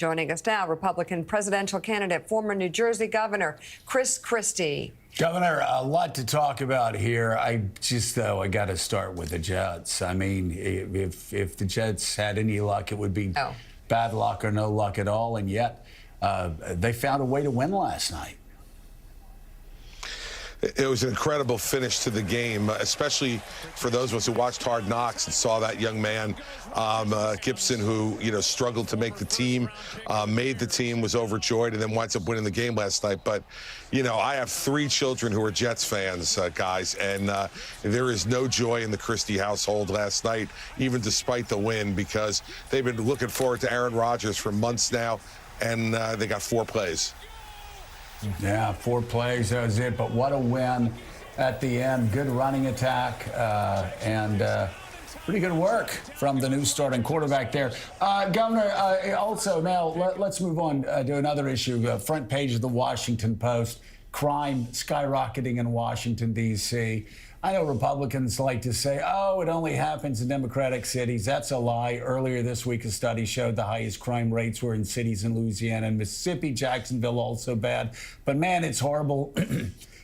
Joining us now, Republican presidential candidate, former New Jersey Governor Christie. Governor, a lot to talk about here. I got to start with the Jets. I mean, if the Jets had any luck, it would be bad luck or no luck at all. And yet, they found a way to win last night. It was an incredible finish to the game, especially for those of us who watched Hard Knocks and saw that young man, Gibson, who, struggled to make the team, made the team, was overjoyed, and then winds up winning the game last night. But, I have 3 children who are Jets fans, guys, and there is no joy in the Christie household last night, even despite the win, because they've been looking forward to Aaron Rodgers for months now, and they got 4 plays. Yeah, 4 plays, that was it. But what a win at the end. Good running attack and pretty good work from the new starting quarterback there. Governor, also now let's move on to another issue. Front page of the Washington Post, crime skyrocketing in Washington, D.C. I know Republicans like to say, it only happens in Democratic cities. That's a lie. Earlier this week, a study showed the highest crime rates were in cities in Louisiana and Mississippi. Jacksonville also bad. But, man, it's horrible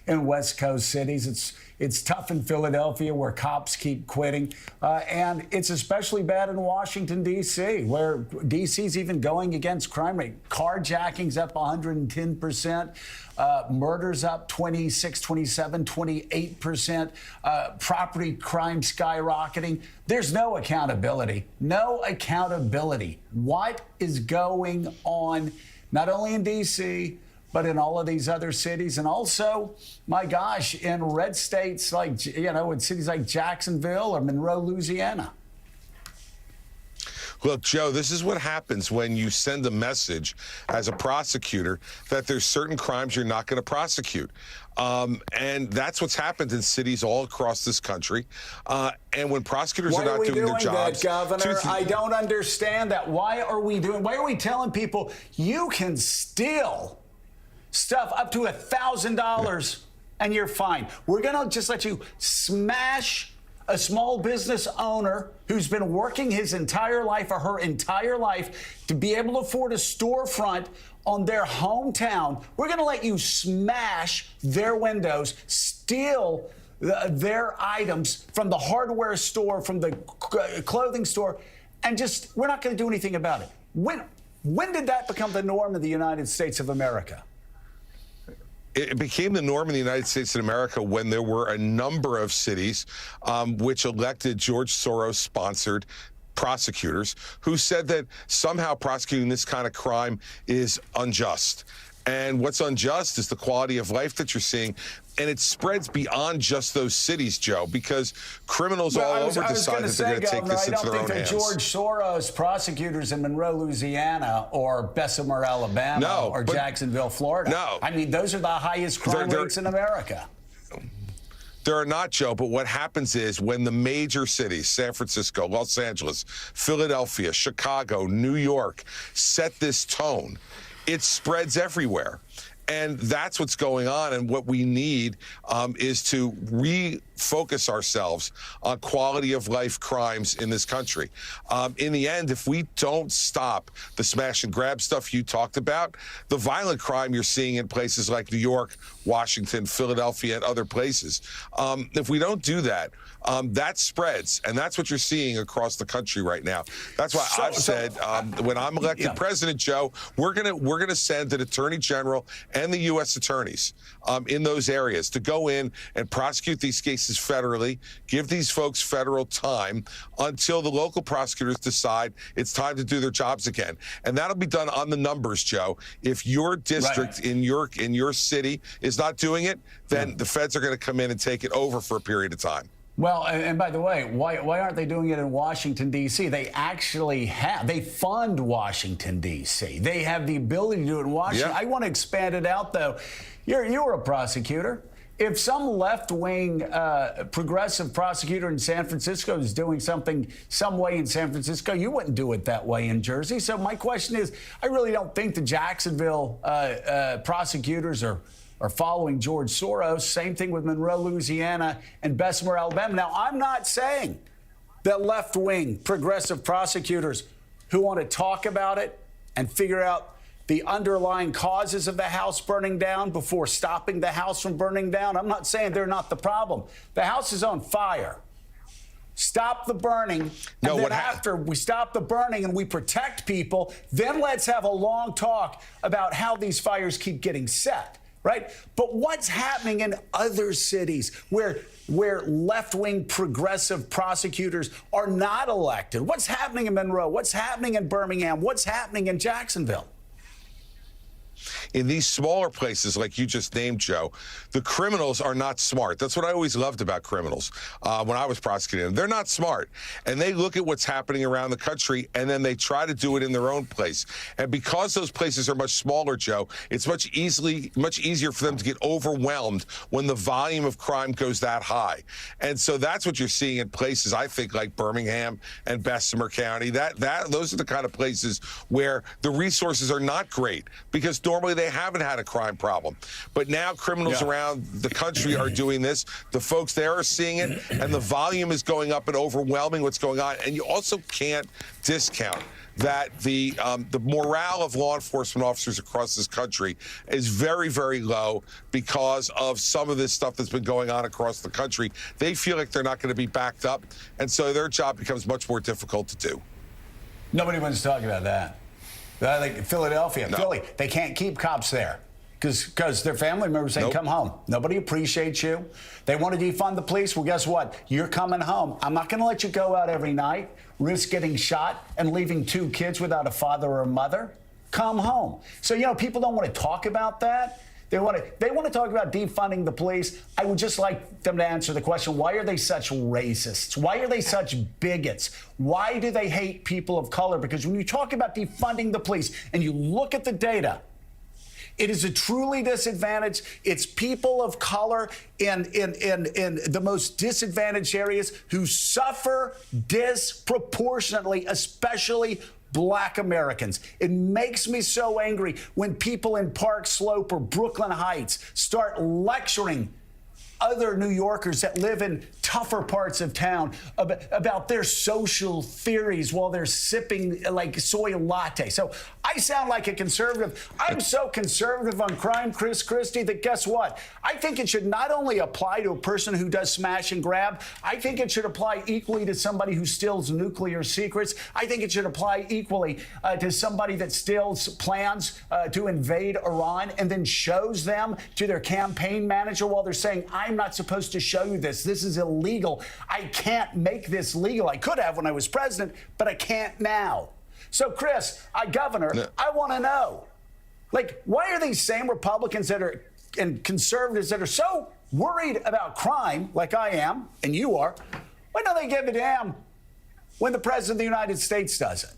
in West Coast cities. It's tough in Philadelphia, where cops keep quitting. And it's especially bad in Washington, D.C., where D.C.'s even going against crime rate. Carjacking's up 110%. Murders up 26, 27, 28%. Property crime skyrocketing. There's no accountability. No accountability. What is going on, not only in D.C., but in all of these other cities, and also, my gosh, in red states like, in cities like Jacksonville or Monroe, Louisiana? Look, Joe, this is what happens when you send a message as a prosecutor that there's certain crimes you're not going to prosecute. And that's what's happened in cities all across this country. And when prosecutors are not doing their jobs. Why are we doing that, Governor? I don't understand that. Why are we telling people you can steal stuff up to $1,000 and you're fine? We're going to just let you smash a small business owner who's been working his entire life or her entire life to be able to afford a storefront on their hometown. We're going to let you smash their windows, steal their items from the hardware store, from the clothing store, and we're not going to do anything about it. When did that become the norm in the United States of America? It became the norm in the United States of America when there were a number of cities which elected George Soros-sponsored prosecutors who said that somehow prosecuting this kind of crime is unjust. And what's unjust is the quality of life that you're seeing. And it spreads beyond just those cities, Joe, because criminals all over decide that they're going to take this into their own hands. I don't think the George Soros prosecutors in Monroe, Louisiana, or Bessemer, Alabama, or Jacksonville, Florida. No. I mean, those are the highest crime rates in America. There are not, Joe, but what happens is when the major cities, San Francisco, Los Angeles, Philadelphia, Chicago, New York, set this tone, it spreads everywhere. And that's what's going on. And what we need is to refocus ourselves on quality of life crimes in this country. In the end, if we don't stop the smash and grab stuff you talked about, the violent crime you're seeing in places like New York, Washington, Philadelphia, and other places, if we don't do that, that spreads. And that's what you're seeing across the country right now. That's why I've said when I'm elected president, Joe, we're gonna send an attorney general and the U.S. attorneys in those areas to go in and prosecute these cases federally, give these folks federal time until the local prosecutors decide it's time to do their jobs again. And that'll be done on the numbers, Joe. If your district in your city is not doing it, then the feds are going to come in and take it over for a period of time. Well, and by the way, why aren't they doing it in Washington, D.C.? They actually have. They fund Washington, D.C. They have the ability to do it in Washington. I want to expand it out, though. You're a prosecutor. If some left-wing progressive prosecutor in San Francisco is doing something some way in San Francisco, you wouldn't do it that way in Jersey. So my question is, I really don't think the Jacksonville prosecutors are following George Soros. Same thing with Monroe, Louisiana, and Bessemer, Alabama. Now, I'm not saying that left-wing progressive prosecutors who want to talk about it and figure out the underlying causes of the house burning down before stopping the house from burning down? I'm not saying they're not the problem. The house is on fire. Stop the burning, and then after we stop the burning and we protect people, then let's have a long talk about how these fires keep getting set, right? But what's happening in other cities where left-wing progressive prosecutors are not elected? What's happening in Monroe? What's happening in Birmingham? What's happening in Jacksonville? In these smaller places like you just named, Joe, the criminals are not smart. That's what I always loved about criminals when I was prosecuting them. They're not smart. And they look at what's happening around the country, and then they try to do it in their own place. And because those places are much smaller, Joe, it's much easier for them to get overwhelmed when the volume of crime goes that high. And so that's what you're seeing in places, I think, like Birmingham and Bessemer County. Those are the kind of places where the resources are not great, because normally they haven't had a crime problem. But now criminals around the country are doing this. The folks there are seeing it, and the volume is going up and overwhelming what's going on. And you also can't discount that the morale of law enforcement officers across this country is very, very low because of some of this stuff that's been going on across the country. They feel like they're not going to be backed up, and so their job becomes much more difficult to do. Nobody wants to talk about that. Like Philadelphia, Philly, they can't keep cops there because their family members say, come home. Nobody appreciates you. They want to defund the police. Well, guess what? You're coming home. I'm not going to let you go out every night, risk getting shot and leaving 2 kids without a father or a mother. Come home. So, people don't want to talk about that. They want to talk about defunding the police. I would just like them to answer the question, why are they such racists? Why are they such bigots? Why do they hate people of color? Because when you talk about defunding the police and you look at the data, it is a truly disadvantage. It's people of color in the most disadvantaged areas who suffer disproportionately, especially Black Americans. It makes me so angry when people in Park Slope or Brooklyn Heights start lecturing other New Yorkers that live in tougher parts of town about their social theories while they're sipping like soy latte. So I sound like a conservative. I'm so conservative on crime, Christie, that guess what? I think it should not only apply to a person who does smash and grab. I think it should apply equally to somebody who steals nuclear secrets. I think it should apply equally to somebody that steals plans to invade Iran and then shows them to their campaign manager while they're saying, I'm not supposed to show you this. This is illegal. I can't make this legal. I could have when I was president, but I can't now. So, Chris, Governor, I want to know, why are these same Republicans and conservatives that are so worried about crime, like I am and you are, why don't they give a damn when the President of the United States does it?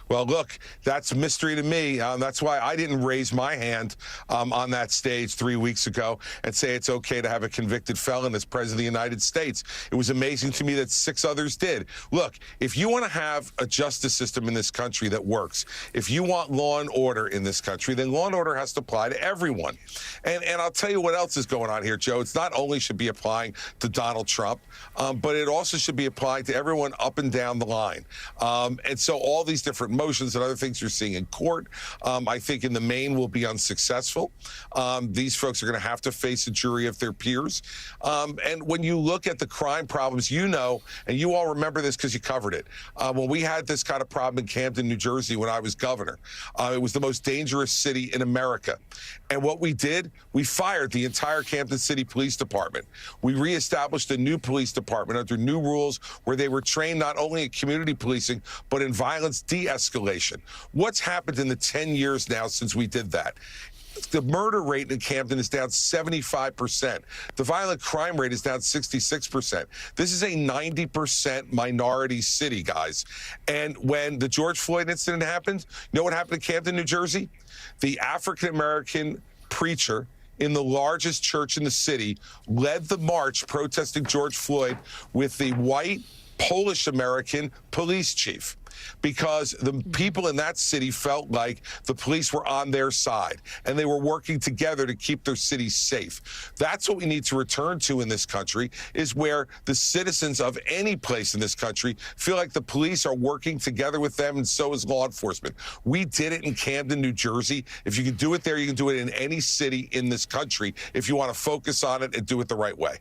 Well, look, that's a mystery to me. That's why I didn't raise my hand on that stage 3 weeks ago and say it's okay to have a convicted felon as president of the United States. It was amazing to me that 6 others did. Look, if you want to have a justice system in this country that works, if you want law and order in this country, then law and order has to apply to everyone. And I'll tell you what else is going on here, Joe. It's not only should be applying to Donald Trump, but it also should be applying to everyone up and down the line. And so all these different motions and other things you're seeing in court, I think in the main will be unsuccessful. These folks are going to have to face a jury of their peers. And when you look at the crime problems, and you all remember this because you covered it, when we had this kind of problem in Camden, New Jersey, when I was governor, it was the most dangerous city in America. And what we did, we fired the entire Camden City Police Department. We reestablished a new police department under new rules where they were trained not only in community policing, but in violence de-escalation. What's happened in the 10 years now since we did that? The murder rate in Camden is down 75%. The violent crime rate is down 66%. This is a 90% minority city, guys. And when the George Floyd incident happened, you know what happened in Camden, New Jersey? The African-American preacher in the largest church in the city led the march protesting George Floyd with the white Polish-American police chief, because the people in that city felt like the police were on their side and they were working together to keep their city safe. That's what we need to return to in this country, is where the citizens of any place in this country feel like the police are working together with them, and so is law enforcement. We did it in Camden, New Jersey. If you can do it there, you can do it in any city in this country if you want to focus on it and do it the right way.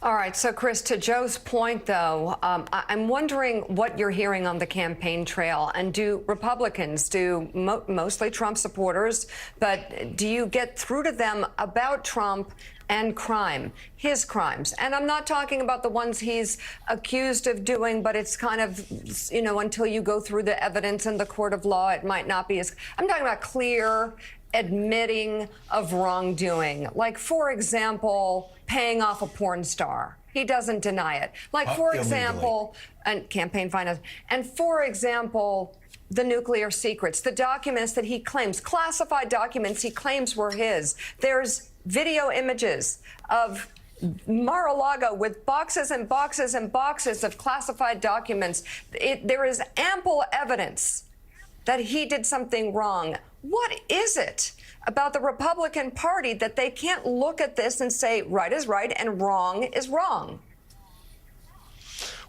All right. So, Chris, to Joe's point, though, I'm wondering what you're hearing on the campaign trail. And do Republicans, mostly Trump supporters, but do you get through to them about Trump and crime, his crimes? And I'm not talking about the ones he's accused of doing, but it's kind of, until you go through the evidence in the court of law, it might not be as. I'm talking about clear admitting of wrongdoing. Like, for example, paying off a porn star. He doesn't deny it. Like, for example, and campaign finance. And for example, the nuclear secrets, the documents that he claims, classified documents he claims were his. There's video images of Mar-a-Lago with boxes and boxes and boxes of classified documents. There is ample evidence that he did something wrong. What is it about the Republican Party that they can't look at this and say right is right and wrong is wrong?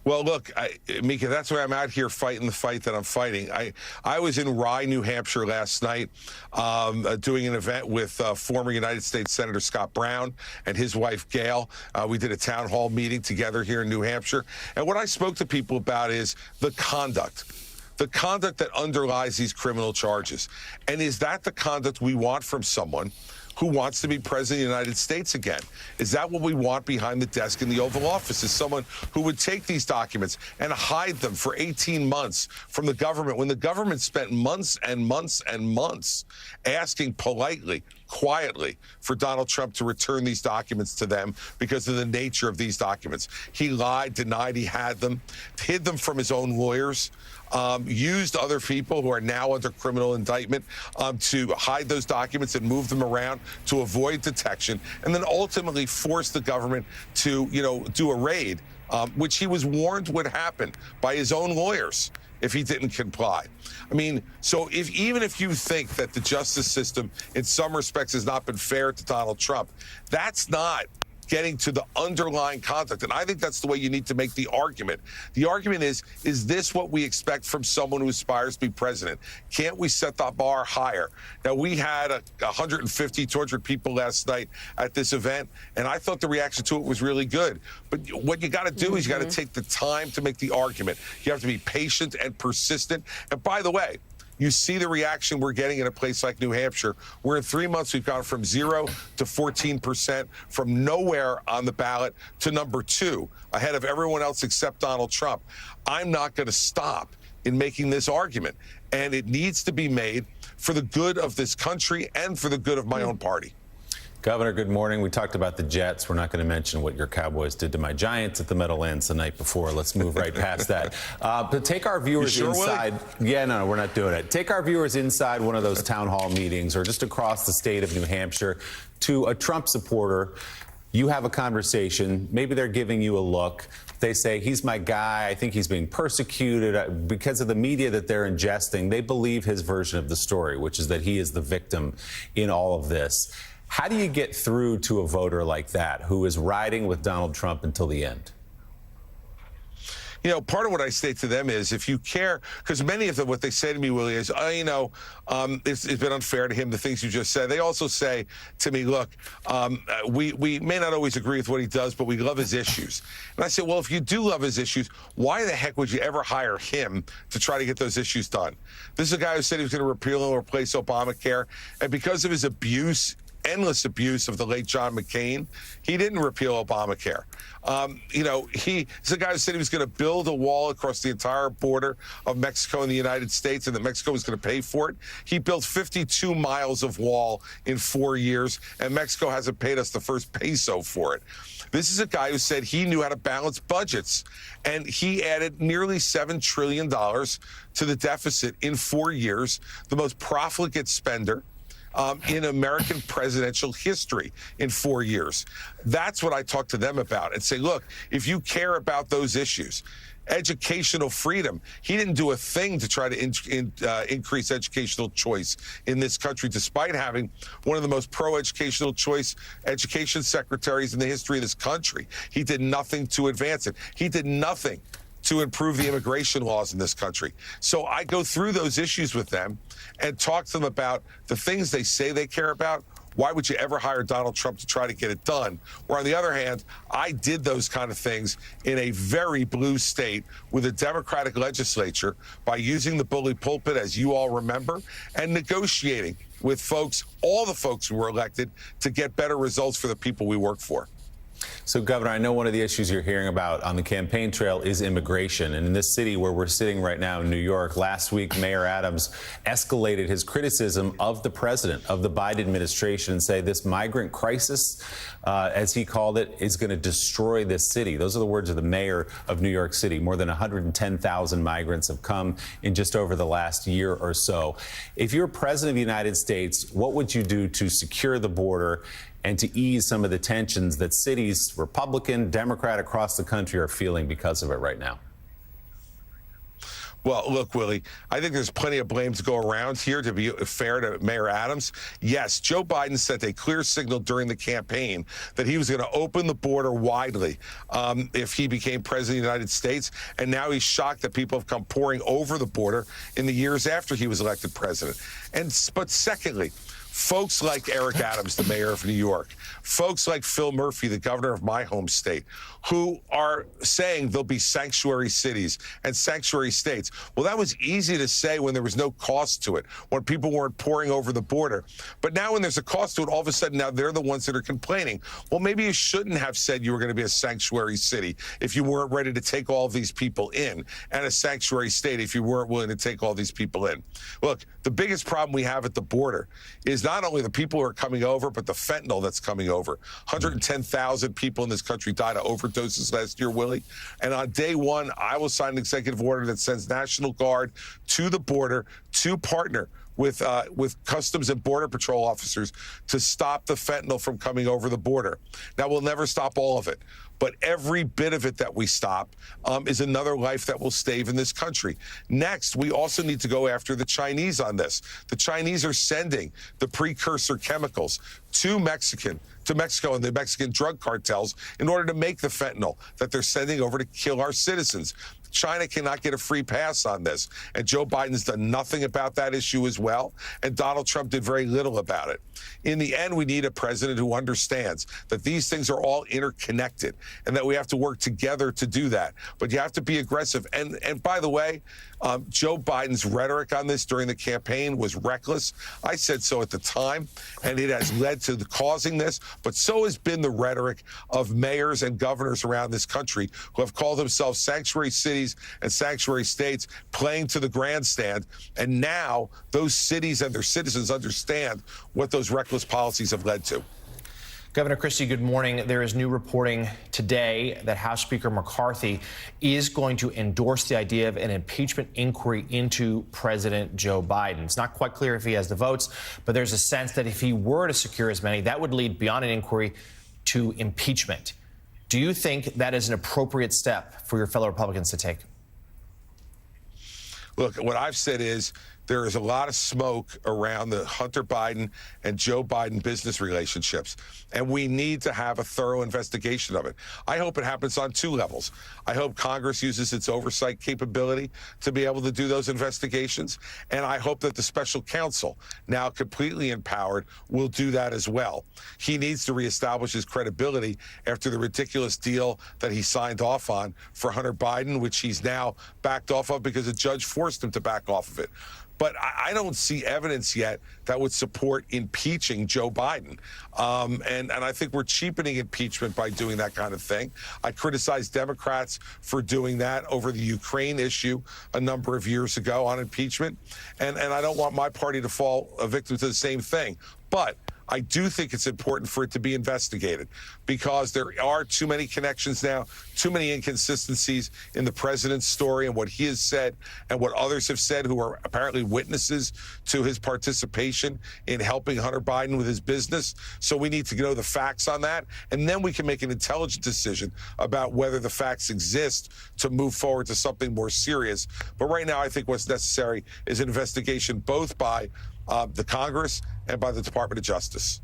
Well, look, Mika, that's why I'm out here fighting the fight that I'm fighting. I was in Rye, New Hampshire last night doing an event with former United States Senator Scott Brown and his wife, Gail. We did a town hall meeting together here in New Hampshire. And what I spoke to people about is the conduct that underlies these criminal charges. And is that the conduct we want from someone who wants to be president of the United States again? Is that what we want behind the desk in the Oval Office? Is someone who would take these documents and hide them for 18 months from the government, when the government spent months and months and months asking politely, quietly, for Donald Trump to return these documents to them because of the nature of these documents? He lied, denied he had them, hid them from his own lawyers, used other people who are now under criminal indictment to hide those documents and move them around to avoid detection, and then ultimately force the government to, do a raid, which he was warned would happen by his own lawyers if he didn't comply. I mean, so even if you think that the justice system in some respects has not been fair to Donald Trump, that's not getting to the underlying conduct. And I think that's the way you need to make the argument. The argument is this what we expect from someone who aspires to be president? Can't we set the bar higher? Now, we had 150, 200 people last night at this event, and I thought the reaction to it was really good. But what you got to do is you got to take the time to make the argument. You have to be patient and persistent. And by the way, you see the reaction we're getting in a place like New Hampshire, where in 3 months we've gone from 0 to 14%, from nowhere on the ballot to number 2, ahead of everyone else except Donald Trump. I'm not going to stop in making this argument, and it needs to be made for the good of this country and for the good of my own party. Governor, good morning. We talked about the Jets. We're not going to mention what your Cowboys did to my Giants at the Meadowlands the night before. Let's move right past that. But take our viewers inside. Yeah, no, we're not doing it. Take our viewers inside one of those town hall meetings or just across the state of New Hampshire to a Trump supporter. You have a conversation. Maybe they're giving you a look. They say, he's my guy. I think he's being persecuted. Because of the media that they're ingesting, they believe his version of the story, which is that he is the victim in all of this. How do you get through to a voter like that who is riding with Donald Trump until the end? Part of what I say to them is, if you care, because many of them, what they say to me, Willie, is, it's been unfair to him, the things you just said. They also say to me, look, we may not always agree with what he does, but we love his issues. And I say, well, if you do love his issues, why the heck would you ever hire him to try to get those issues done? This is a guy who said he was going to repeal and replace Obamacare, and because of his endless abuse of the late John McCain, he didn't repeal Obamacare. He's a guy who said he was going to build a wall across the entire border of Mexico and the United States, and that Mexico was going to pay for it. He built 52 miles of wall in 4 years, and Mexico hasn't paid us the first peso for it. This is a guy who said he knew how to balance budgets, and he added nearly $7 trillion to the deficit in 4 years, the most profligate spender. in American presidential history in 4 years. That's what I talk to them about and say, look, if you care about those issues, educational freedom. He didn't do a thing to try to increase educational choice in this country, despite having one of the most pro-educational choice education secretaries in the history of this country. He did nothing to advance it. He did nothing to improve the immigration laws in this country. So I go through those issues with them and talk to them about the things they say they care about. Why would you ever hire Donald Trump to try to get it done? Where, on the other hand, I did those kind of things in a very blue state with a Democratic legislature by using the bully pulpit, as you all remember, and negotiating with folks, all the folks who were elected, to get better results for the people we work for. So, Governor, I know one of the issues you're hearing about on the campaign trail is immigration. And in this city where we're sitting right now in New York, last week, Mayor Adams escalated his criticism of the president, of the Biden administration, and say this migrant crisis, as he called it, is going to destroy this city. Those are the words of the mayor of New York City. More than 110,000 migrants have come in just over the last year or so. If you're president of the United States, what would you do to secure the border and to ease some of the tensions that cities, Republican, Democrat, across the country are feeling because of it right now? Well, look, Willie, I think there's plenty of blame to go around here, to be fair to Mayor Adams. Yes, Joe Biden sent a clear signal during the campaign that he was going to open the border widely if he became president of the United States. And now he's shocked that people have come pouring over the border in the years after he was elected president. But secondly, folks like Eric Adams, the mayor of New York, folks like Phil Murphy, the governor of my home state, who are saying there'll be sanctuary cities and sanctuary states. Well, that was easy to say when there was no cost to it, when people weren't pouring over the border. But now when there's a cost to it, all of a sudden now they're the ones that are complaining. Well, maybe you shouldn't have said you were going to be a sanctuary city if you weren't ready to take all of these people in, and a sanctuary state if you weren't willing to take all these people in. Look, the biggest problem we have at the border is not only the people who are coming over, but the fentanyl that's coming over. 110,000 people in this country died of overdoses last year, Willie. And on day one, I will sign an executive order that sends National Guard to the border to partner with Customs and Border Patrol officers to stop the fentanyl from coming over the border. Now, we'll never stop all of it, but every bit of it that we stop is another life that will save in this country. Next, we also need to go after the Chinese on this. The Chinese are sending the precursor chemicals to Mexico and the Mexican drug cartels in order to make the fentanyl that they're sending over to kill our citizens. China cannot get a free pass on this. And Joe Biden's done nothing about that issue as well. And Donald Trump did very little about it. In the end, we need a president who understands that these things are all interconnected and that we have to work together to do that. But you have to be aggressive. And by the way, Joe Biden's rhetoric on this during the campaign was reckless. I said so at the time, and it has led to causing this. But so has been the rhetoric of mayors and governors around this country who have called themselves sanctuary cities and sanctuary states, playing to the grandstand. And now those cities and their citizens understand what those reckless policies have led to. Governor Christie, good morning. There is new reporting today that House Speaker McCarthy is going to endorse the idea of an impeachment inquiry into President Joe Biden. It's not quite clear if he has the votes, but there's a sense that if he were to secure as many, that would lead beyond an inquiry to impeachment. Do you think that is an appropriate step for your fellow Republicans to take? Look, what I've said is there is a lot of smoke around the Hunter Biden and Joe Biden business relationships, and we need to have a thorough investigation of it. I hope it happens on two levels. I hope Congress uses its oversight capability to be able to do those investigations, and I hope that the special counsel, now completely empowered, will do that as well. He needs to reestablish his credibility after the ridiculous deal that he signed off on for Hunter Biden, which he's now backed off of because a judge forced him to back off of it. But I don't see evidence yet that would support impeaching Joe Biden. And I think we're cheapening impeachment by doing that kind of thing. I criticized Democrats for doing that over the Ukraine issue a number of years ago on impeachment. And I don't want my party to fall a victim to the same thing. But I do think it's important for it to be investigated because there are too many connections now, too many inconsistencies in the president's story and what he has said and what others have said who are apparently witnesses to his participation in helping Hunter Biden with his business. So we need to know the facts on that, and then we can make an intelligent decision about whether the facts exist to move forward to something more serious. But right now, I think what's necessary is an investigation both by the Congress and by the Department of Justice.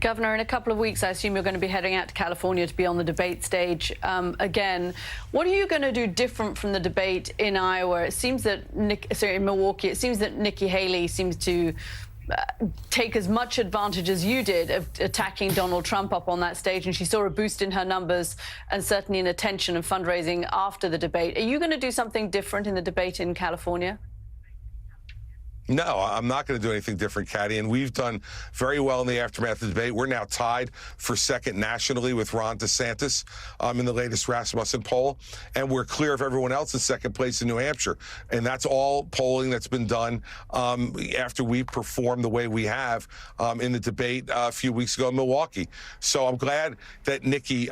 Governor, in a couple of weeks, I assume you're going to be heading out to California to be on the debate stage again. What are you going to do different from the debate in Iowa? It seems that in Milwaukee, it seems that Nikki Haley seems to take as much advantage as you did of attacking Donald Trump up on that stage, and she saw a boost in her numbers and certainly in attention and fundraising after the debate. Are you going to do something different in the debate in California? No, I'm not going to do anything different, Katty. And we've done very well in the aftermath of the debate. We're now tied for second nationally with Ron DeSantis in the latest Rasmussen poll. And we're clear of everyone else in second place in New Hampshire. And that's all polling that's been done after we performed the way we have in the debate a few weeks ago in Milwaukee. So I'm glad that Nikki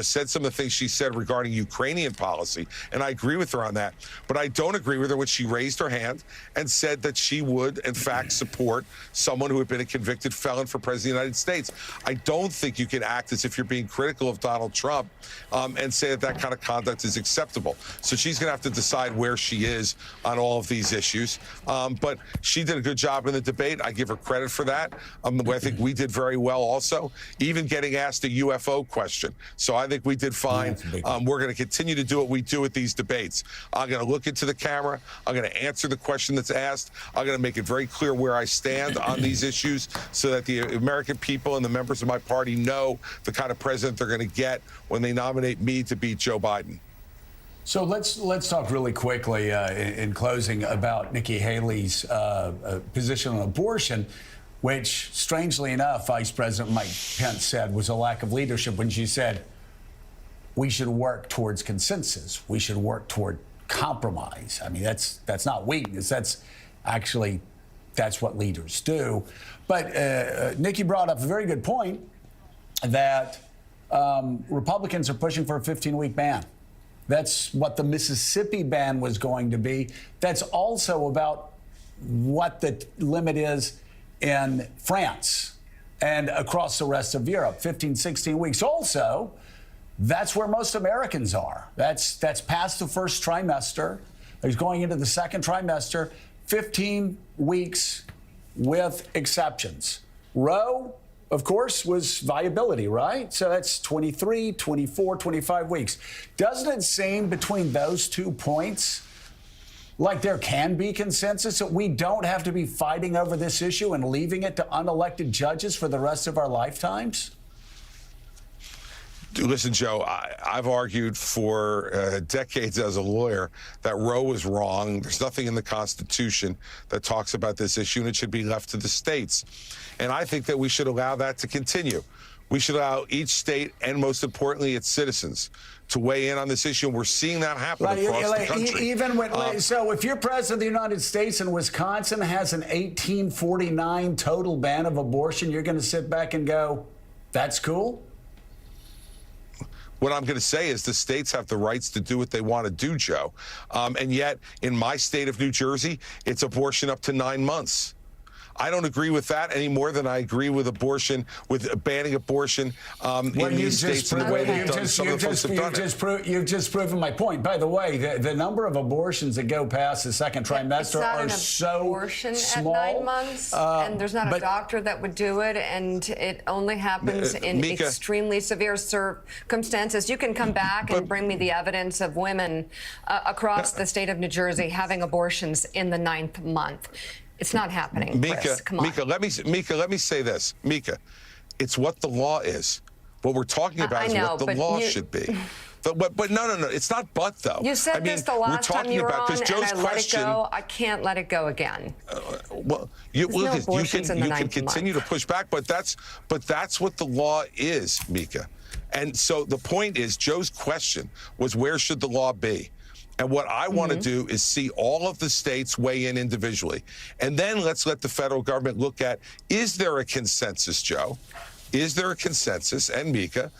said some of the things she said regarding Ukrainian policy. And I agree with her on that. But I don't agree with her when she raised her hand and said that she would, in fact, support someone who had been a convicted felon for president of the United States. I don't think you can act as if you're being critical of Donald Trump and say that that kind of conduct is acceptable. So she's going to have to decide where she is on all of these issues. But she did a good job in the debate. I give her credit for that. I think we did very well also, even getting asked a UFO question. So I think we did fine. We're going to continue to do what we do at these debates. I'm going to look into the camera. I'm going to answer the question that's asked. I'm going to make it very clear where I stand on these issues so that the American people and the members of my party know the kind of president they're going to get when they nominate me to beat Joe Biden. So let's talk really quickly in closing about Nikki Haley's position on abortion, which, strangely enough, Vice President Mike Pence said was a lack of leadership when she said we should work towards consensus. We should work toward compromise. I mean, that's not weakness. That's what leaders do. But Nikki brought up a very good point that Republicans are pushing for a 15-week ban. That's what the Mississippi ban was going to be. That's also about what the limit is in France and across the rest of Europe, 15, 16 weeks. Also, that's where most Americans are. That's past the first trimester. He's going into the second trimester, 15 weeks with exceptions. Roe, of course, was viability, right? So that's 23, 24, 25 weeks. Doesn't it seem between those 2 points like there can be consensus that we don't have to be fighting over this issue and leaving it to unelected judges for the rest of our lifetimes? Listen, Joe, I've argued for decades as a lawyer that Roe was wrong. There's nothing in the Constitution that talks about this issue, and it should be left to the states. And I think that we should allow that to continue. We should allow each state, and most importantly, its citizens, to weigh in on this issue. And we're seeing that happen across the country. Even with, so if you're president of the United States and Wisconsin has an 1849 total ban of abortion, you're going to sit back and go, that's cool? What I'm going to say is the states have the rights to do what they want to do, Joe. And yet, in my state of New Jersey, it's abortion up to 9 months. I don't agree with that any more than I agree with abortion, with banning abortion in these states in the way they've done. Some of the folks have done it. You've just proven my point. By the way, the number of abortions that go past the second trimester are so abortion small. At 9 months, and there's not a doctor that would do it, and it only happens in extremely severe circumstances. You can come back and bring me the evidence of women across the state of New Jersey having abortions in the 9th month. It's not happening, Chris. Come on. Mika, let me say this. Mika, it's what the law is. What we're talking about is what the law should be. But no, it's not but, though. You said this the last time you were on, and I let it go. I can't let it go again. You can continue to push back, but that's what the law is, Mika. And so the point is, Joe's question was, where should the law be? And what I want to do is see all of the states weigh in individually. And then let's let the federal government look at, is there a consensus, Joe? Is there a consensus, and Mika,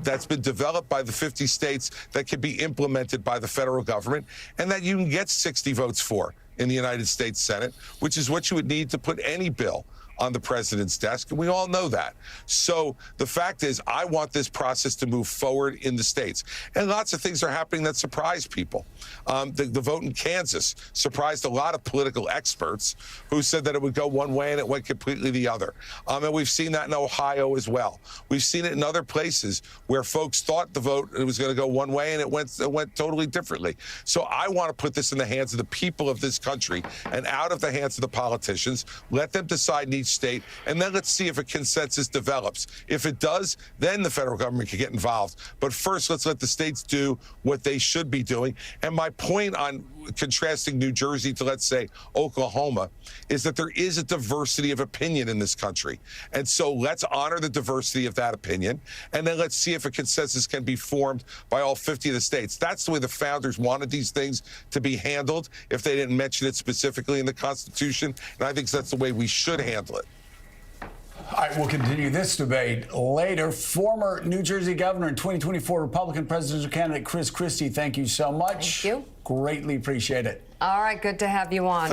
that's been developed by the 50 states that can be implemented by the federal government and that you can get 60 votes for in the United States Senate, which is what you would need to put any bill on the president's desk, and we all know that. So the fact is, I want this process to move forward in the states. And lots of things are happening that surprise people. The vote in Kansas surprised a lot of political experts who said that it would go one way and it went completely the other. And we've seen that in Ohio as well. We've seen it in other places where folks thought the vote was going to go one way and it went totally differently. So I want to put this in the hands of the people of this country and out of the hands of the politicians. Let them decide each state, and then let's see if a consensus develops. If it does, then the federal government can get involved. But first, let's let the states do what they should be doing. And my point on contrasting New Jersey to, let's say, Oklahoma, is that there is a diversity of opinion in this country. And so let's honor the diversity of that opinion, and then let's see if a consensus can be formed by all 50 of the states. That's the way the founders wanted these things to be handled, if they didn't mention it specifically in the Constitution. And I think that's the way we should handle it. All right, we'll continue this debate later. Former New Jersey governor and 2024 Republican presidential candidate Christie, thank you so much. Thank you. Greatly appreciate it. All right, good to have you on.